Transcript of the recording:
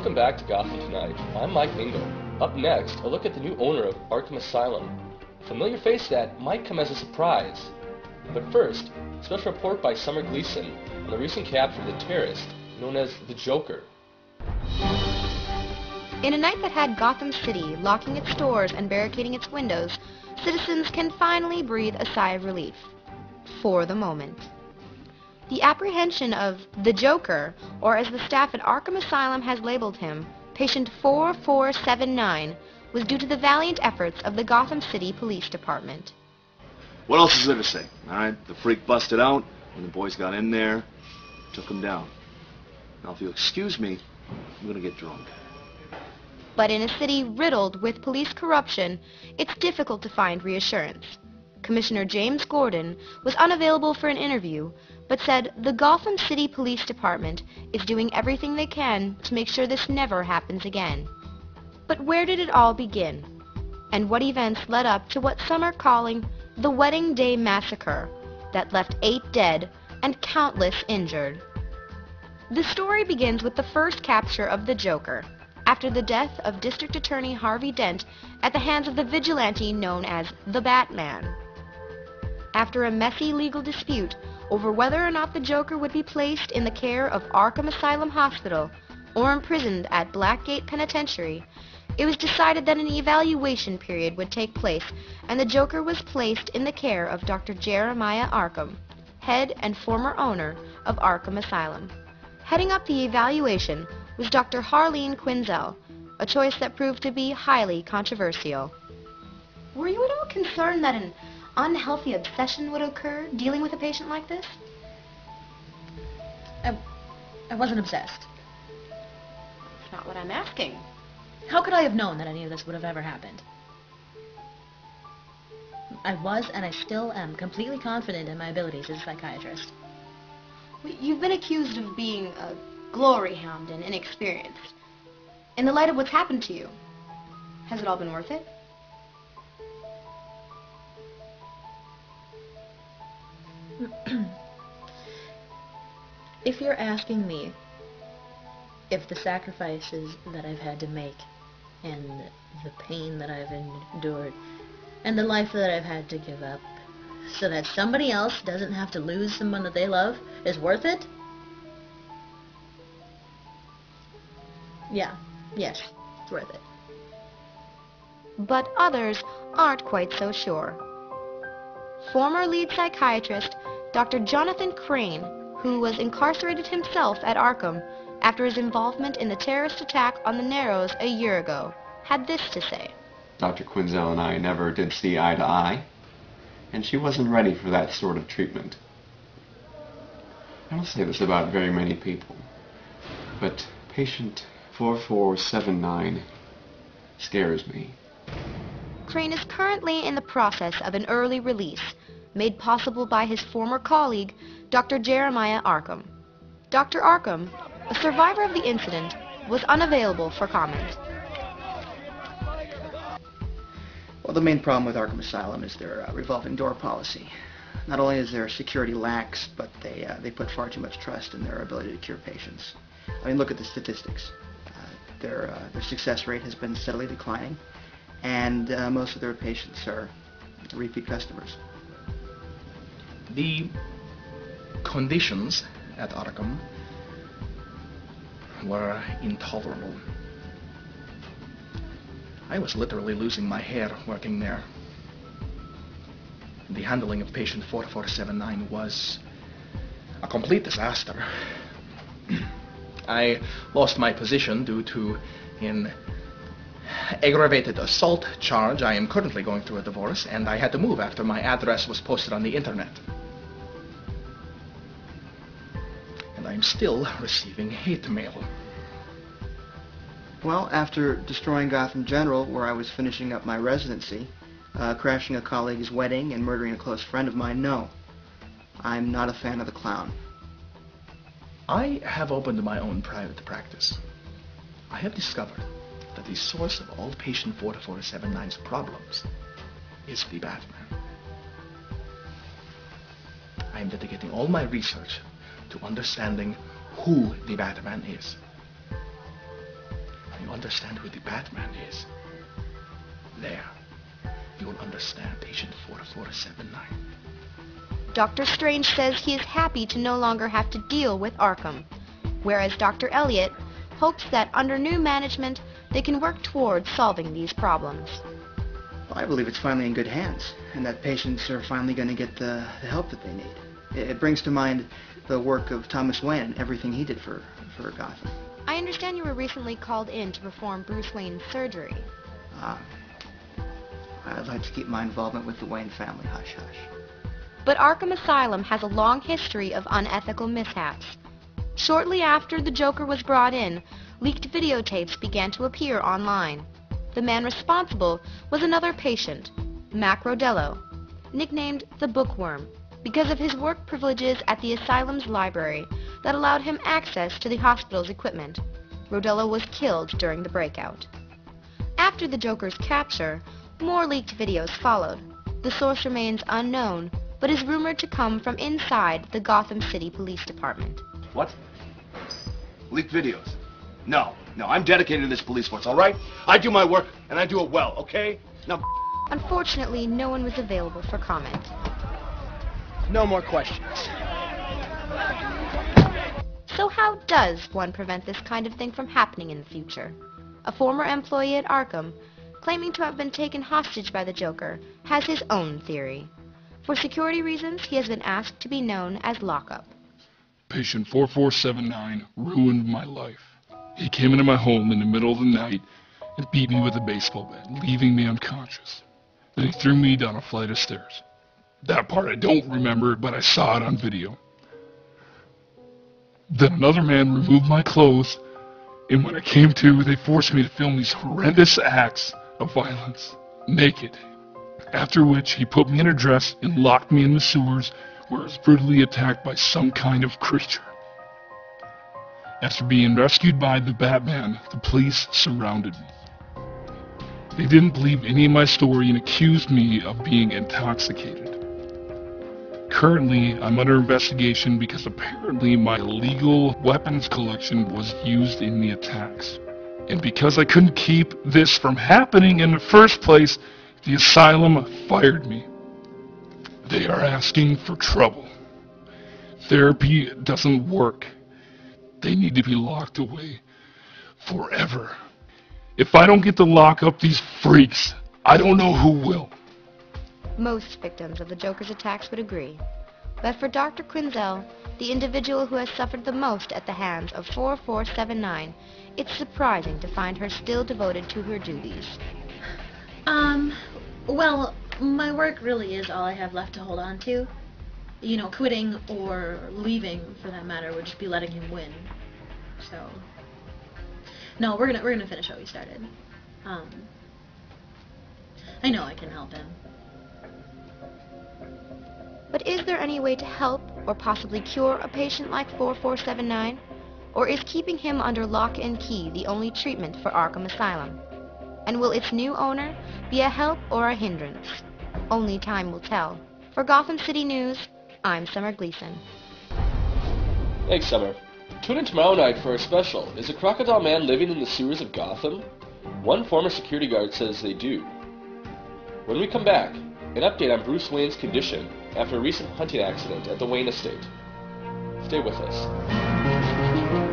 Welcome back to Gotham Tonight. I'm Mike Mingo. Up next, a look at the new owner of Arkham Asylum. A familiar face that might come as a surprise. But first, a special report by Summer Gleason on the recent capture of the terrorist known as the Joker. In a night that had Gotham City locking its doors and barricading its windows, citizens can finally breathe a sigh of relief. For the moment. The apprehension of the Joker, or as the staff at Arkham Asylum has labeled him, patient 4479, was due to the valiant efforts of the Gotham City Police Department. What else is there to say? All right, the freak busted out, and the boys got in there, took him down. Now, if you'll excuse me, I'm going to get drunk. But in a city riddled with police corruption, it's difficult to find reassurance. Commissioner James Gordon was unavailable for an interview, but said the Gotham City Police Department is doing everything they can to make sure this never happens again. But where did it all begin? And what events led up to what some are calling the Wedding Day Massacre that left 8 dead and countless injured? The story begins with the first capture of the Joker, after the death of District Attorney Harvey Dent at the hands of the vigilante known as the Batman. After a messy legal dispute over whether or not the Joker would be placed in the care of Arkham Asylum Hospital or imprisoned at Blackgate Penitentiary, it was decided that an evaluation period would take place, and the Joker was placed in the care of Dr. Jeremiah Arkham, head and former owner of Arkham Asylum. Heading up the evaluation was Dr. Harleen Quinzel, a choice that proved to be highly controversial. Were you at all concerned that an unhealthy obsession would occur dealing with a patient like this? I wasn't obsessed. That's not what I'm asking. How could I have known that any of this would have ever happened? I was, and I still am, completely confident in my abilities as a psychiatrist. You've been accused of being a glory hound and inexperienced. In the light of what's happened to you, has it all been worth it? If you're asking me if the sacrifices that I've had to make and the pain that I've endured and the life that I've had to give up so that somebody else doesn't have to lose someone that they love is worth it? Yes, it's worth it. But others aren't quite so sure. Former lead psychiatrist Dr. Jonathan Crane, who was incarcerated himself at Arkham after his involvement in the terrorist attack on the Narrows a year ago, had this to say. Dr. Quinzel and I never did see eye to eye, and she wasn't ready for that sort of treatment. I don't say this about very many people, but patient 4479 scares me. Crane is currently in the process of an early release, made possible by his former colleague, Dr. Jeremiah Arkham. Dr. Arkham, a survivor of the incident, was unavailable for comment. Well, the main problem with Arkham Asylum is their revolving door policy. Not only is their security lax, but they put far too much trust in their ability to cure patients. I mean, look at the statistics. Their success rate has been steadily declining, and most of their patients are repeat customers. The conditions at Arkham were intolerable. I was literally losing my hair working there. The handling of patient 4479 was a complete disaster. I lost my position due to an aggravated assault charge. I am currently going through a divorce, and I had to move after my address was posted on the internet. And I'm still receiving hate mail. Well, after destroying Gotham General, where I was finishing up my residency, crashing a colleague's wedding, and murdering a close friend of mine, no. I'm not a fan of the clown. I have opened my own private practice. I have discovered that the source of all patient 4479's problems is the Batman. I am dedicating all my research to understanding who the Batman is. understand who the Batman is, there, you'll understand patient 44779. Dr. Strange says he is happy to no longer have to deal with Arkham, whereas Dr. Elliot hopes that under new management they can work towards solving these problems. Well, I believe it's finally in good hands, and that patients are finally going to get the help that they need. It brings to mind the work of Thomas Wayne and everything he did for Gotham. I understand you were recently called in to perform Bruce Wayne's surgery. I'd like to keep my involvement with the Wayne family hush-hush. But Arkham Asylum has a long history of unethical mishaps. Shortly after the Joker was brought in, leaked videotapes began to appear online. The man responsible was another patient, Mac Rodello, nicknamed the Bookworm, because of his work privileges at the asylum's library that allowed him access to the hospital's equipment. Rodello was killed during the breakout. After the Joker's capture, more leaked videos followed. The source remains unknown, but is rumored to come from inside the Gotham City Police Department. What? Leaked videos? No, I'm dedicated to this police force, all right? I do my work, and I do it well, okay? Now, Unfortunately, no one was available for comment. No more questions. So how does one prevent this kind of thing from happening in the future? A former employee at Arkham, claiming to have been taken hostage by the Joker, has his own theory. For security reasons, he has been asked to be known as Lockup. Patient 4479 ruined my life. He came into my home in the middle of the night and beat me with a baseball bat, leaving me unconscious. Then he threw me down a flight of stairs. That part I don't remember, but I saw it on video. Then another man removed my clothes, and when I came to, they forced me to film these horrendous acts of violence, naked. After which, he put me in a dress and locked me in the sewers, where I was brutally attacked by some kind of creature. After being rescued by the Batman, the police surrounded me. They didn't believe any of my story and accused me of being intoxicated. Currently, I'm under investigation because apparently my illegal weapons collection was used in the attacks. And because I couldn't keep this from happening in the first place, the asylum fired me. They are asking for trouble. Therapy doesn't work. They need to be locked away forever. If I don't get to lock up these freaks, I don't know who will. Most victims of the Joker's attacks would agree. But for Dr. Quinzel, the individual who has suffered the most at the hands of 4479, it's surprising to find her still devoted to her duties. Well, my work really is all I have left to hold on to. You know, quitting or leaving, for that matter, would just be letting him win. So, no, we're gonna finish what we started. I know I can help him. But is there any way to help or possibly cure a patient like 4479? Or is keeping him under lock and key the only treatment for Arkham Asylum? And will its new owner be a help or a hindrance? Only time will tell. For Gotham City News, I'm Summer Gleason. Thanks, Summer. Tune in tomorrow night for a special. Is a crocodile man living in the sewers of Gotham? One former security guard says they do. When we come back, an update on Bruce Wayne's condition after a recent hunting accident at the Wayne estate. Stay with us.